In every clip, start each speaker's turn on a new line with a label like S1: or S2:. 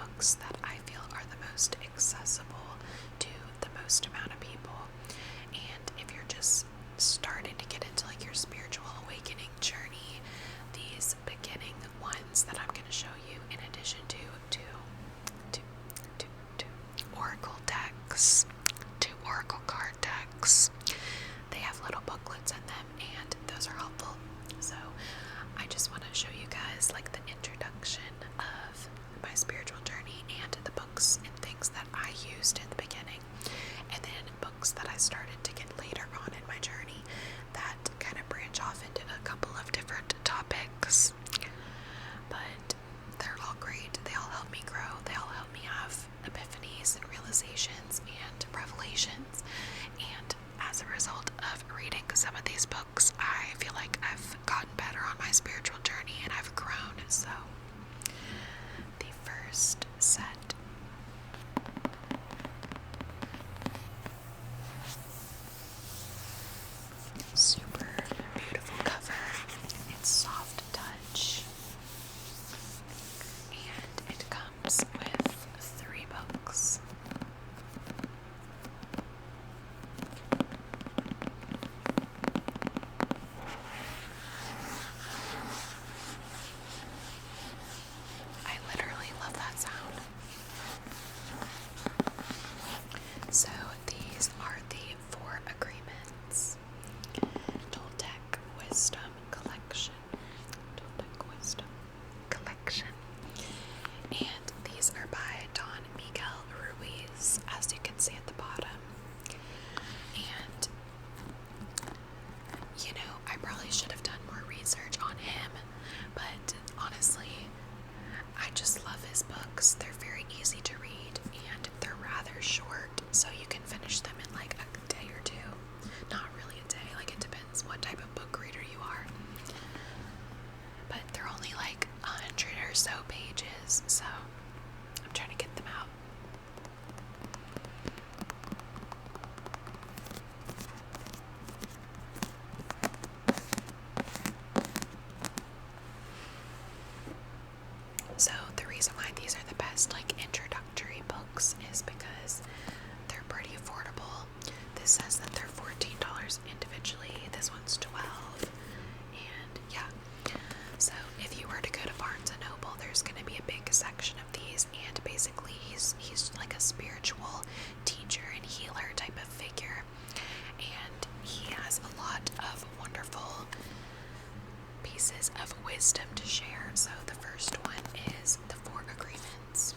S1: books that I feel are the most accessible to the most amount of people. And if you're just starting to get into like your spiritual awakening journey, these beginning ones that I'm going to show you, in addition to oracle decks, to oracle card decks, they have little booklets in them, and those are helpful. So I just want to show you guys like the introduction of my spiritual journey and the books and things that I used in the beginning, and then books that I started to get later on in my journey that kind of branch off into a couple of different topics. But they're all great. They all help me grow. They all help me have epiphanies and realizations and revelations. And as a result of reading some of these books, I feel like I've gotten better on my spiritual journey and I've grown. So the first set, super beautiful cover. It's soft touch, and it comes with 3 books. I literally love that sound. So these are the 4 agreements. Toltec Wisdom Collection. Toltec Wisdom Collection. And these are by Don Miguel Ruiz, as you can see at the bottom. And, you know, I probably should have done more research on him, but honestly, I just love his books. They're very easy to read, and they're rather short, so you can finish them in like a day or 2. Not really a day, like it depends what type of book reader you are. But they're only like 100 or so pages, so I'm trying to get them out. So the reason why these are the best like introductory books is because they're pretty affordable. This says that they're $14 individually. This one's $12. And yeah. So if you were to go to Barnes & Noble, there's going to be a big section of these, and basically he's like a spiritual teacher and healer type of figure, and he has a lot of wonderful pieces of wisdom to share. So the first one is the 4 agreements,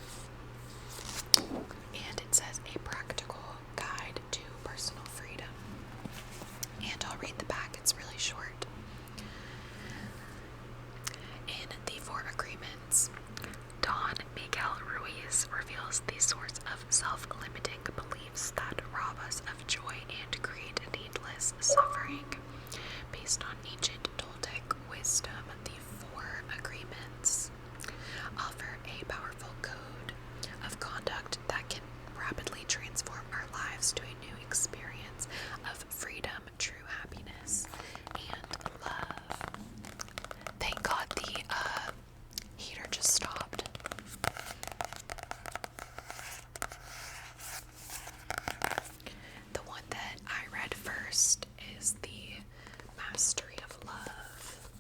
S1: and it says a practical guide to personal freedom. And I'll read the back, it's really short. In the 4 agreements, Don Miguel Ruiz reveals the source of self-limiting beliefs that rob us of joy and create needless suffering. Based on ancient Toltec wisdom, the 4 agreements offer a powerful code of conduct that can rapidly transform our lives to a new experience of freedom, true happiness, and love. Thank God the heater just stopped. The one that I read first is the Mastery of Love.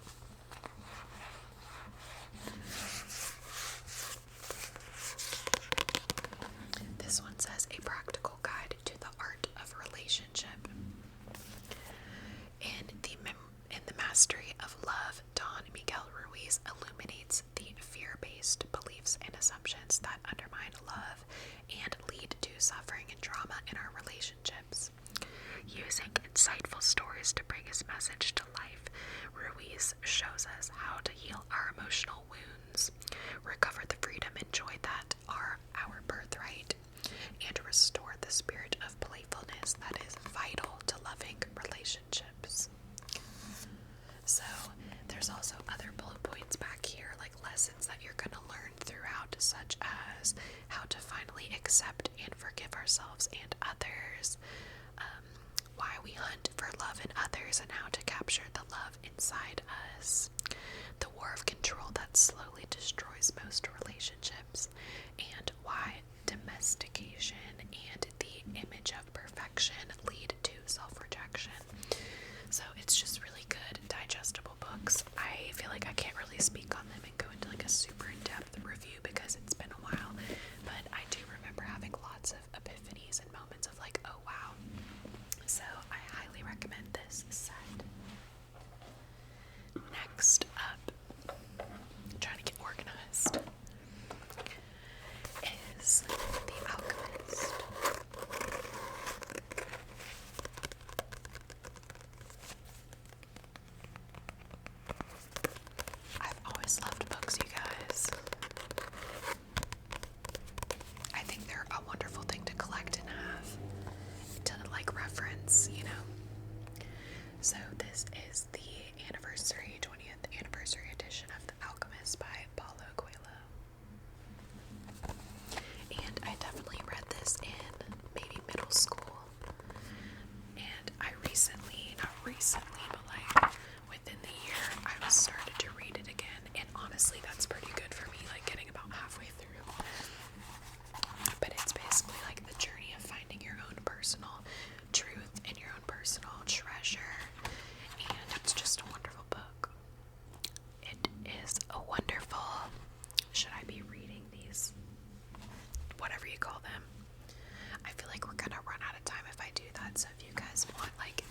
S1: This one says a practical guide to the art of relationship. In the Mastery of Love, Don Miguel Ruiz illuminates the fear-based beliefs and assumptions that undermine love and lead to suffering and drama in our relationships. Using insightful stories to bring his message to life, Ruiz shows us how to heal our emotional wounds, recover the freedom and joy that are our birthright, and restore the spirit of playfulness that is vital to loving relationships. So there's also other bullet points back here, like lessons that you're going to learn throughout, such as how to finally accept and forgive ourselves and others, why we hunt for love in others and how to capture the love inside us, the war of control that slowly destroys most relationships, and really speak on them and go into like a super in-depth review because it's been a while, but I do remember having lots of epiphanies and moments of like, oh wow. So I highly recommend this set. Next up, I'm trying to get organized, is The Alchemist. I've always loved books, you guys. I think they're a wonderful thing to collect and have to like reference, you know. So this is the 20th anniversary edition of The Alchemist by Paulo Coelho. And I definitely read this in maybe middle school. And I not recently, but like within the year, I started to read it again. And honestly, that's pretty good for me, like getting about halfway through. But it's basically like the journey of finding your own personal truth and your own personal treasure. And it's just a wonderful book. It is a wonderful, should I be reading these? Whatever you call them. I feel like we're gonna run out of time if I do that, so if you guys want like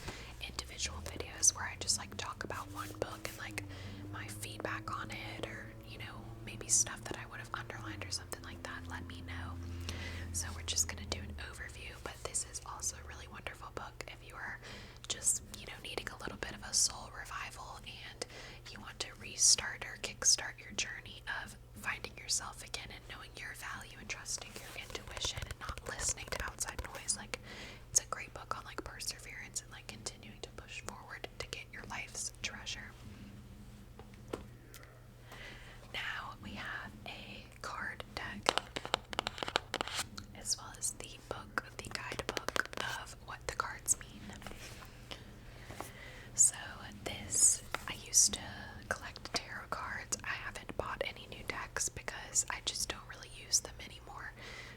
S1: individual videos where I just like talk about one book and like my feedback on it, or you know, maybe stuff that I would have underlined or something like that, let me know. So we're just gonna do an overview, but this is also a really wonderful book if you are just, you know, needing a little bit of a soul revival and you want to restart or kickstart your journey of finding yourself again and knowing your value and trusting your intuition and not listening to outside noise. Like, it's a great book on like perseverance and like continuing to push forward to get your life's treasure. Now we have a card deck as well as the guidebook of what the cards mean. So this, I used to collect tarot cards. I haven't bought any new decks because I just don't really use them anymore,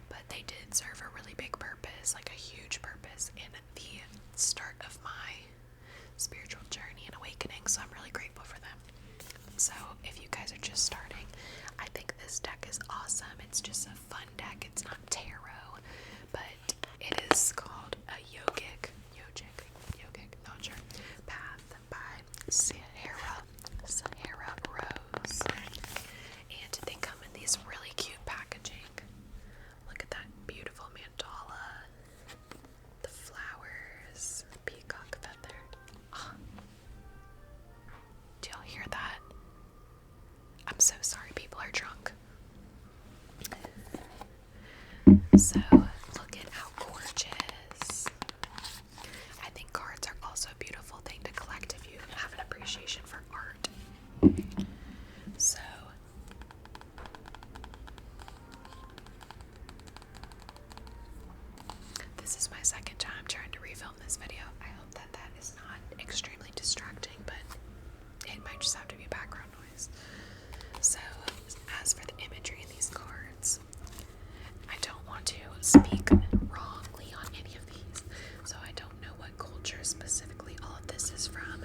S1: but they did serve a really big purpose, like a huge purpose in the start of my spiritual journey and awakening, so I'm really grateful for them. So if you guys are just starting, I think this deck is awesome. It's just a fun deck. It's not tarot, but it is called a yogic, not sure, Path by Sahara Rose. And they come in these really cute packaging. Look at that beautiful mandala, the flowers, peacock feather. Oh. Do y'all hear that? I'm so sorry, people are drunk. So, look at how gorgeous. I think cards are also a beautiful thing to collect if you have an appreciation for art. So, this is my second time trying to refilm this video. I hope that that is not extremely distracting, but it might just have to be background noise. So, as for the imagery in these cards, I don't want to speak wrongly on any of these, so I don't know what culture specifically all of this is from,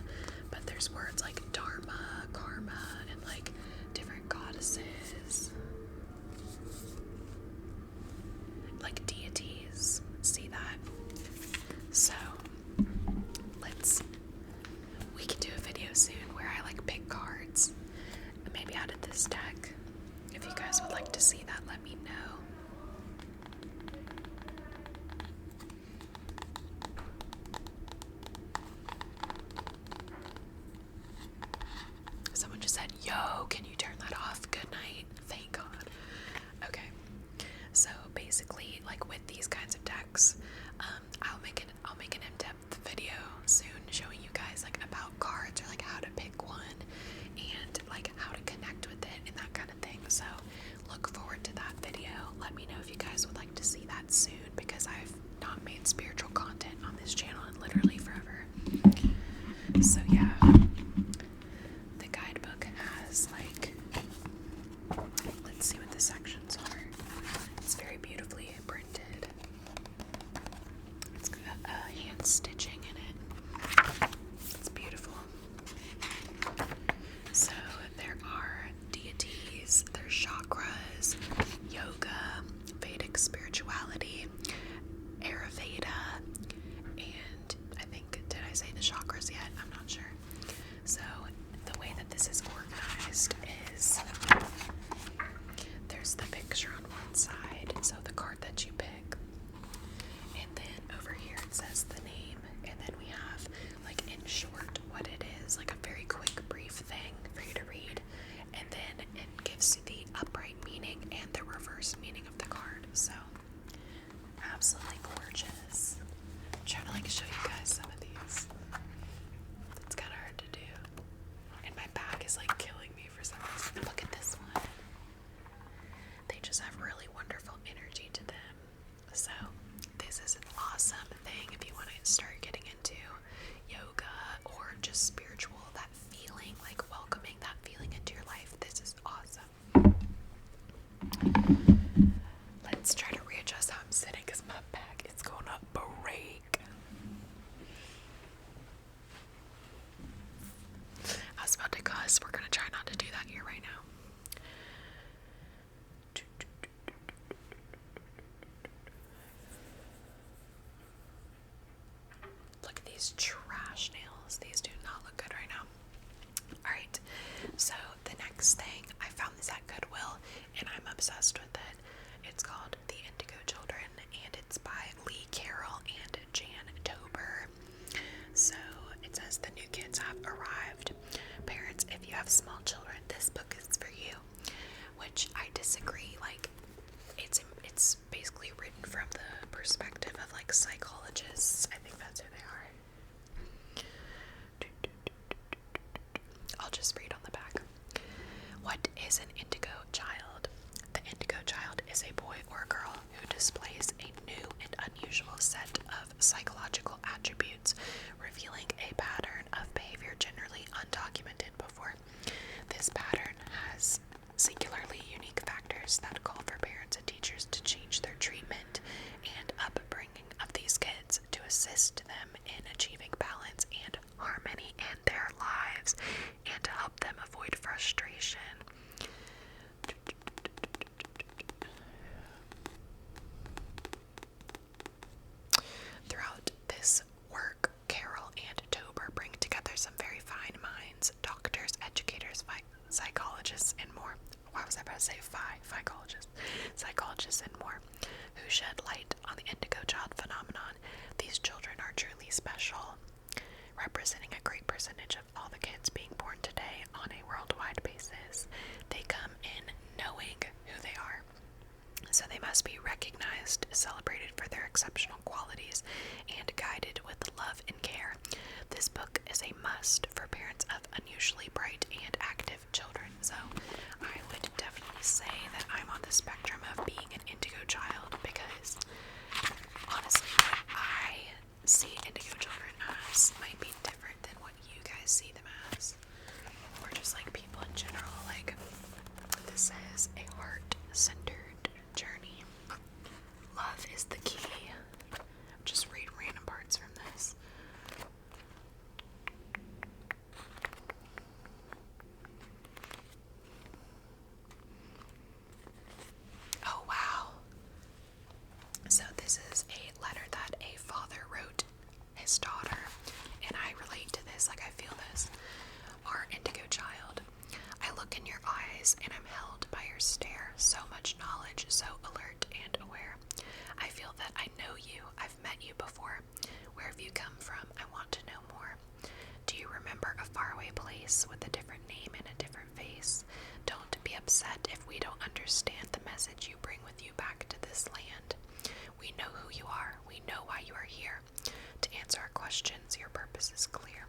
S1: but there's words like dharma, karma, and like different goddesses, like deities. See that? So we can do a video soon where I like pick cards, maybe out of this deck. If you guys would like to see that, let me know. Someone just said, yo, can you turn that off? Good night. Thank God. Okay. So basically, like with these kinds of decks, I'll make an in-depth video soon showing you guys like about cards or like how to pick one and like how to connect with it and that kind of thing. So look forward to that video. Let me know if you guys would like to see that soon because I've not made spiritual content on this channel in literally forever. So yeah. The guidebook has like, let's see what the sections are. It's very beautifully printed. reverse meaning of the card. So, absolutely gorgeous. I'm trying to like show you guys some of these. It's kind of hard to do. And my back is like killing me for some reason. Look at this one. They just have really wonderful energy to them. So, this is an awesome thing if you want to start getting into yoga or just spiritual, that feeling, like welcoming that feeling into your life. This is awesome. Let's try to readjust how I'm sitting because my back is going to break. I was about to cuss. We're going to try not to do that here right now. Look at these trash nails. These do not look good right now. Alright, so the next thing, I found this at Goodwill and I'm obsessed with it. It's called The Indigo Children and it's by Lee Carroll and Jan Tober. So it says the new kids have arrived. Parents, if you have small children, this book is for you. Which I disagree. Like, it's basically written from the perspective of like psychologists. I think that's who they are. I'll just read on the back. What is an indigo child? The indigo child is a boy or a girl who displays a new and unusual set of psychological attributes, revealing a pattern of behavior generally undocumented before. This pattern has singularly unique factors that call for parents and teachers to change their treatment and upbringing of these kids to assist them in achieving balance and harmony in their lives and to help them avoid frustration. Throughout this work, Carol and Tober bring together some very fine minds, doctors, educators, psychologists, and more. Why was I about to say psychologists and more, who shed light on the indigo child phenomenon. These children are truly special, representing a great percentage of all the kids being born today on a worldwide basis. They come in knowing who they are, so they must be recognized, celebrated for their exceptional qualities, and guided with love and care. This book is a must for parents of unusually bright and active children. So I would definitely say that I'm on the spectrum of being an indigo child because honestly what I see indigo children as might be different than what you guys see them as. Or just like people in general. Like, this says a heart-centered journey. Love is the key. Just read random parts from this. Oh wow. So this is a letter that a father wrote his daughter, and I relate to this, like I feel this. Our indigo child, I look in your eyes and I'm held by your stare, so much knowledge, so alert and aware. I feel that I know you, I've met you before. Where have you come from? I want to know more. Do you remember a faraway place with a different name and a different face? Don't be upset if we don't understand the message you bring with you back to this land. We know who you are. We know why you are here. To answer our questions, your purpose is clear.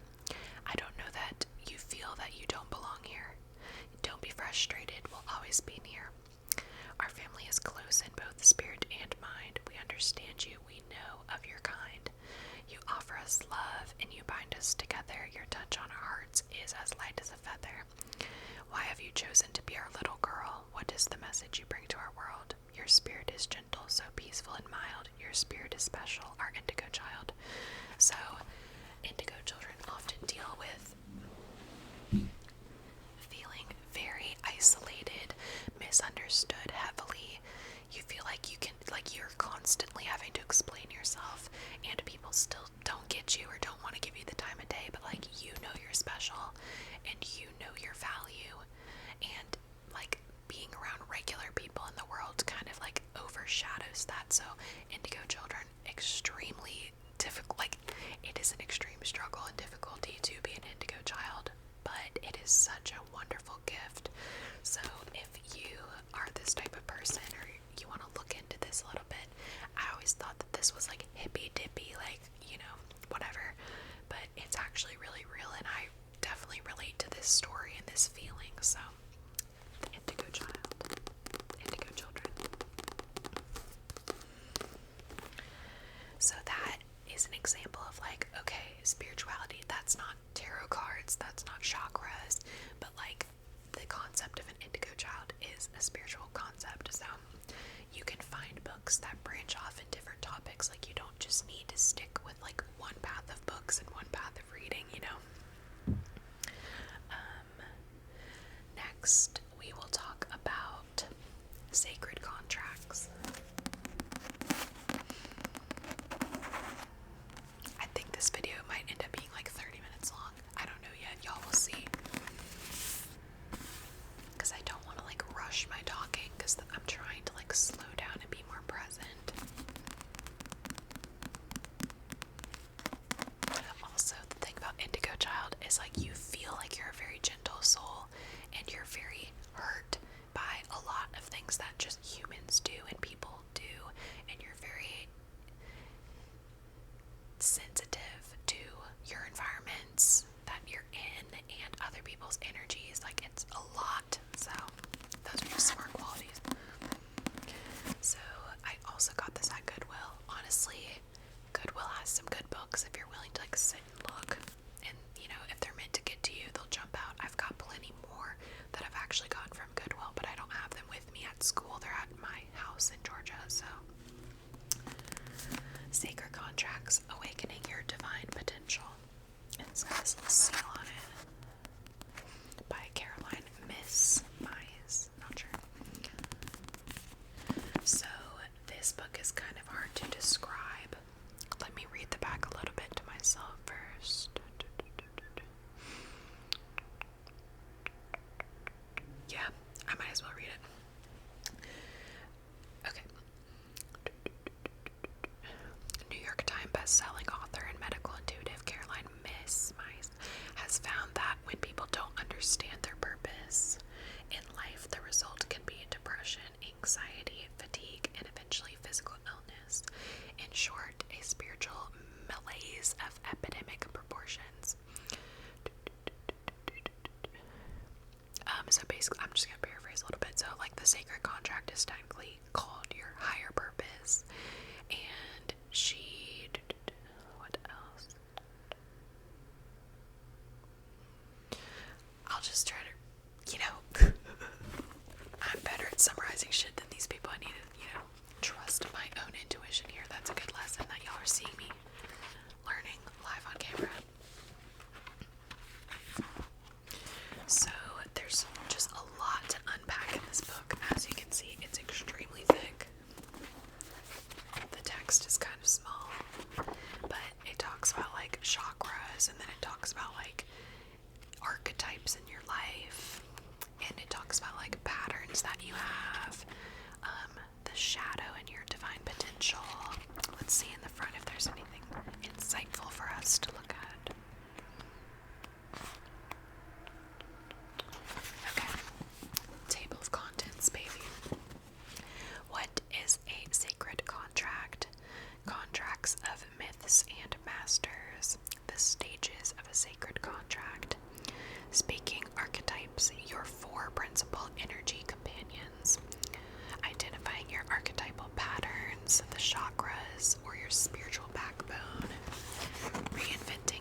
S1: I don't know that you feel that you don't belong here. Don't be frustrated. We'll always be near. Our family is close in both spirit and mind. We understand you. We know of your kind. You offer us love and you bind us together. Your touch on our hearts is as light as a feather. Why have you chosen to be our little girl? What is the message you bring to our world? Your spirit is gentle, so peaceful and mild. Your spirit is special, our indigo child. So, indigo children often deal with feeling very isolated, misunderstood heavily. You feel like you're constantly having to explain yourself, and people still don't get you or don't want to give you the time of day, but like, you know you're special and you know your value, and like being around regular people in the world kind of like overshadows that. So indigo children, extremely difficult, like it is an extreme struggle and difficulty to be an indigo is a spiritual concept. So you can find books that branch off in different topics. Like, you don't just need to stick with like one path of books and one path of reading, you know. Next, we will talk about sacred contracts. I think this video might end up being like 30 minutes long. I don't know yet. Y'all will see. Because I don't want to like rush my talking, because I'm trying to like slow down and be more present. Also, the thing about Indigo Child is like you feel like you're a very gentle soul and you're very hurt by a lot of things that just humans do and people do, and you're very sensitive to your environments that you're in and other people's energies. Like, it's a lot. So those are just smart qualities. So I also got this at Goodwill. Honestly, Goodwill has some good books if you're willing to like sit and look, and you know, if they're meant to get to you, they'll jump out. I've got plenty more that I've actually gotten from Goodwill, but I don't have them with me at school. They're at my house in Georgia. So Sacred Contracts, Awakening Your Divine Potential. It's got this little seal on it by Caroline Miss Mize. Not sure. So this book is kind of hard to describe. Let me read the back a little bit to myself first. Yeah, I might as well read it. Okay. New York Times best-selling author and medical intuitive Caroline Miss Mize has found that when people don't understand their purpose in life, the result can be depression, anxiety, fatigue, and eventually physical illness. In short, a spiritual malaise of epidemic proportions. So basically, I'm just going to paraphrase a little bit. So, like, the sacred contract is technically called your higher purpose. And what else? I'll just try to, you know, I'm better at summarizing shit than these people. I need to, you know, trust my own intuition here. That's a good lesson that y'all are seeing me learning live on camera. So there's just a lot to unpack in this book. As you can see, it's extremely thick. The text is kind of small, but it talks about like chakras, and then it talks about like archetypes in your life, and it talks about like patterns that you have, the shadow and your divine potential. Let's see in the front if there's anything insightful for us to look at. Okay, table of contents, baby. What is a sacred contract? Contracts of myths and masters. The stages of a sacred contract. Speaking archetypes, your four principal energy companions. Identifying your archetypal patterns, the chakras, or your spiritual backbone. Reinventing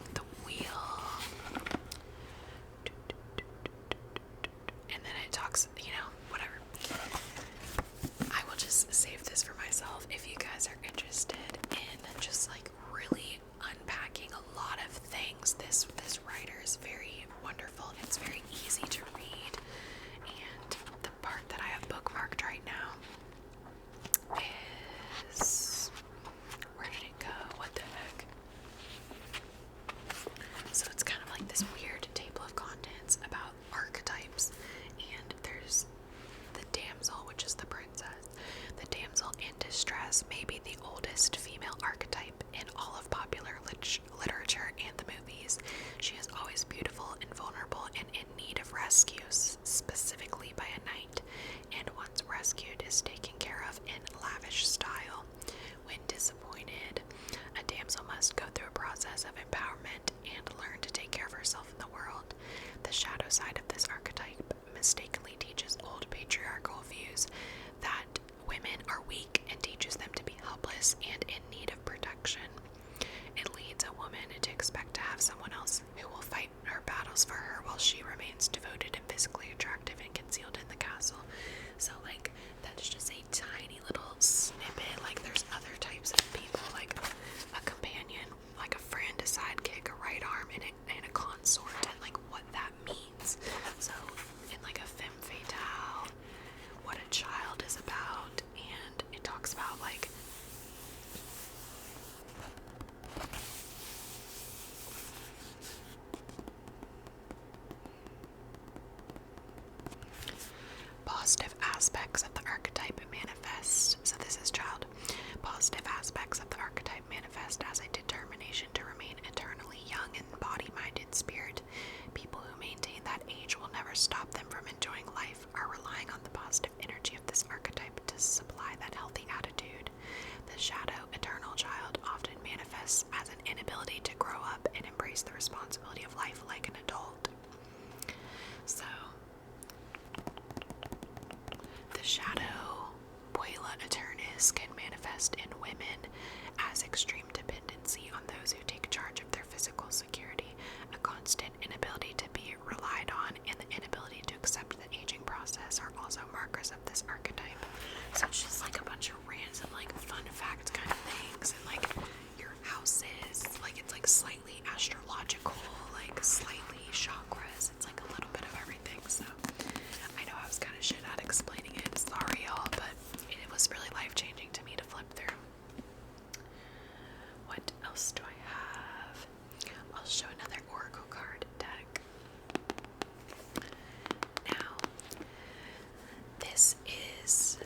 S1: positive aspects of the archetype manifest. So this is child. Positive aspects of the archetype manifest as a determination to remain eternally young in body, mind, and spirit. People who maintain that age will never stop them from enjoying life are relying on the positive energy of this archetype to supply that healthy attitude. The shadow, eternal child often manifests as an inability to grow up and embrace the responsibility of life like an adult. So, the shadow, Puella Aeternus, can manifest in women as extreme dependency on those who take charge of their physical security, a constant inability to be relied on, and the inability to accept the aging process are also markers of this archetype. So it's just like a bunch of random, like, fun fact kind of things, and like your houses, like it's like slightly astrological, like slightly chakras. It's like a little bit of everything. So I know I was kind of shit at explaining it. Sorry, y'all, but it was really life changing to me to flip through. What else do I have? I'll show another oracle card deck. Now, this is,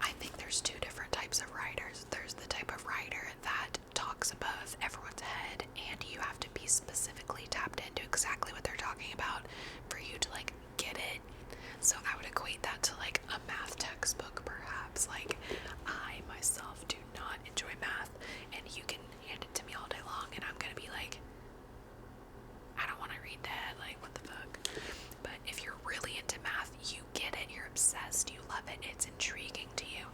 S1: I think there's two different types of writers. There's the type of writer that talks above everyone's head, and you have to be specifically tapped into exactly what they're talking about for you to like get it. So I would equate that to like a math textbook, perhaps. Like, I myself do not enjoy math, and you can hand it to me all day long, and I'm gonna be like, I don't want to read that, like, what the fuck. But if you're really into math, you get it, you're obsessed, you love it, it's intriguing to you.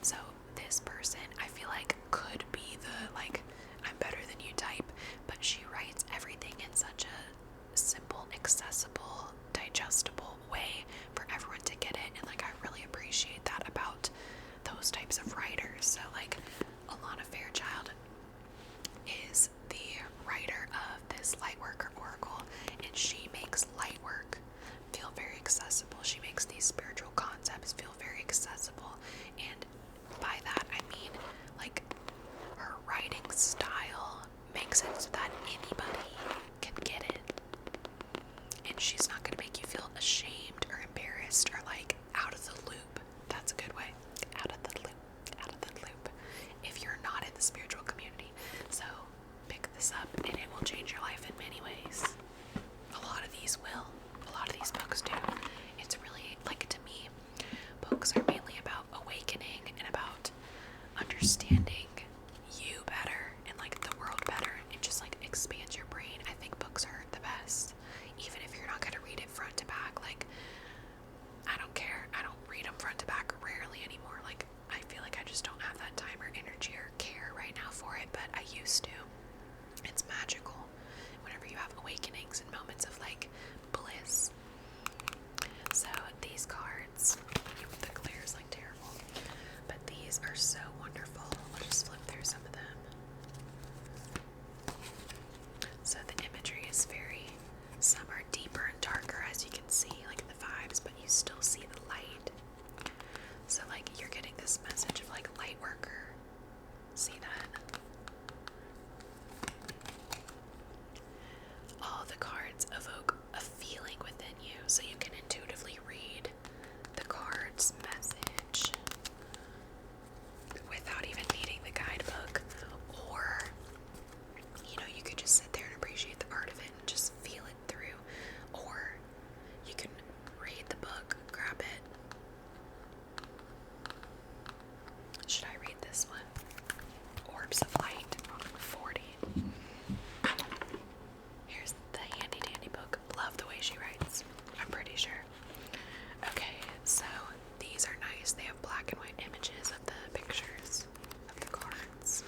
S1: So this person, I feel like, could be the, like, I'm better than you type, but she writes everything in such a simple, accessible, digestible way for everyone to get it, and, like, I really appreciate that about those types of writers. So, like, Alana Fairchild is the writer of this Lightworker Oracle, and she makes light work feel very accessible. She makes these spiritual concepts feel very accessible, and by that I mean, like, her writing style makes it so that anybody can get it, and she's not going to make you feel ashamed or embarrassed or like out of the loop. That's a good way. Out of the loop. Out of the loop. If you're not in the spiritual community. So pick this up and it will change your life in many ways. A lot of these will. A lot of these books do. It's really, like, to me, books are mainly about awakening and about understanding you better and, like, the world better. It just, like, expands your brain. I think books are the best. Even if you're not going to read it front to back, like, I don't care. I don't read them front to back rarely anymore. Like, I feel like I just don't have that time or energy or care right now for it, but I used to. It's magical whenever you have awakenings and moments of, like, bliss. So these cards, the glare is like terrible, but these are so wonderful. I'll just flip through some of them. So the imagery is very, some are deeper and darker, as you can see, like the vibes, but you still see the light. So, like, you're getting this message of, like, light worker. See that? All the cards evoke a feeling within you, so you can intuitively read the card's message without even needing the guidebook. Or, you know, you could just sit there and appreciate the art of it and just feel it through. Or you can read the book, grab it. Should I read this one? Orbs of Light, 40. Here's the handy dandy book. Love the way she writes. I'm pretty sure. Okay, so these are nice. They have black and white images of the pictures of the cards.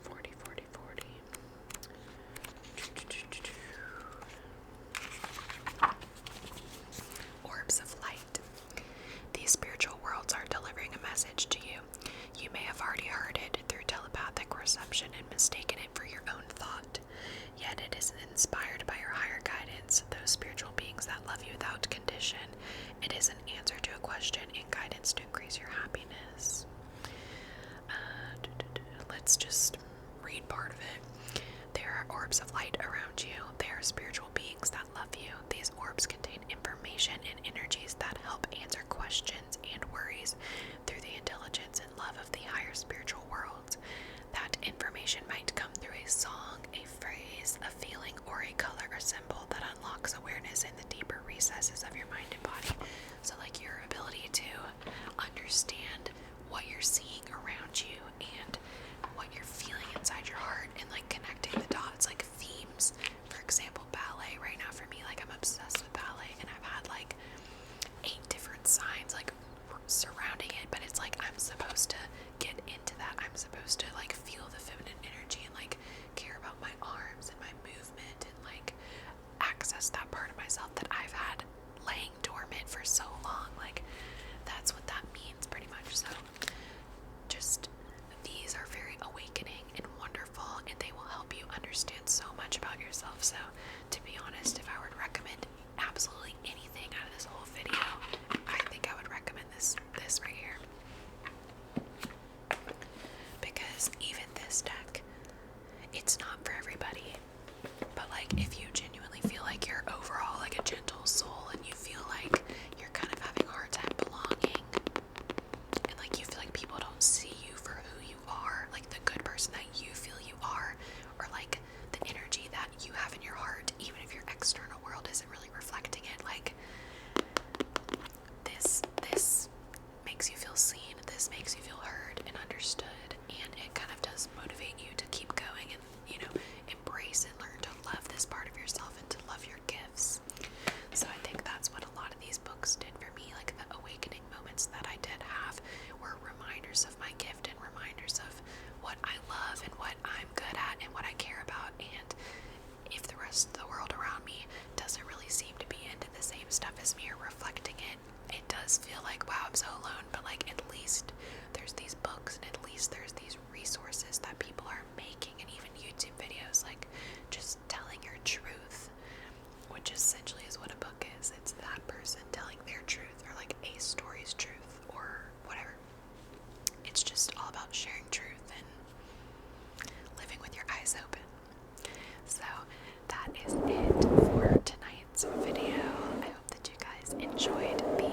S1: 40, 40, 40. Orbs of Light. These spiritual worlds are delivering a message to you. You may have already heard it through telepathic reception and mistaken it for your own thought. Yet it is inspired by your higher guidance, those spiritual beings that love you without condition. It is an answer to a question and guidance to increase your happiness. Let's just read part of it. There are orbs of light around you. They are spiritual beings that love you. These orbs contain information and energy help answer questions and worries through the intelligence and love of the higher spiritual worlds. That information might come through a song, a phrase, a feeling, or a color or symbol that unlocks awareness in the deeper recesses of your mind and body. So like your ability to understand what you're seeing around you and what you're feeling inside your heart, and like connecting the dots, like themes. For example, ballet right now for me, like I'm obsessed with ballet, and I've had like 8 different signs like surrounding it, but it's like I'm supposed to get into that. I'm supposed to like feel the feminine energy and like care about my arms and my movement and like access that part of myself that I've had laying dormant for so long. Like that's what that means pretty much. So just these are very awakening and wonderful, and they will help you understand so much about yourself. So to be honest, if I would recommend absolutely anything out of this whole video, I think I would recommend this right here. Because even this deck, it's not for everybody. But like if you genuinely feel like you're overall like a gentle soul, and you feel like you're kind of having a hard time belonging, and like you feel like people don't see you for who you are, like the good person that you feel you are, or like the energy that you have in your heart, even if your external world isn't really reflecting it, like this makes you feel seen, this makes you feel heard and understood, and it kind of does motivate you to keep going and, you know, embrace and learn to love this part of yourself and to love your gifts. So I think that's what a lot of these books did for me. Like the awakening moments that I did have were reminders of my gift and reminders of what I love and what I'm good at and what I care about. And if the rest of the world around me doesn't really seem to be into the same stuff as me or reflecting it, it does feel like, wow, I'm so alone. But like at least there's these books, and at least there's these resources that people are making, and even YouTube videos, like just telling your truth, which essentially is what a book is. It's that person telling their truth, or like a story's truth, or whatever. It's just all about sharing truth and living with your eyes open. So that is it for tonight's video. I hope that you guys enjoyed the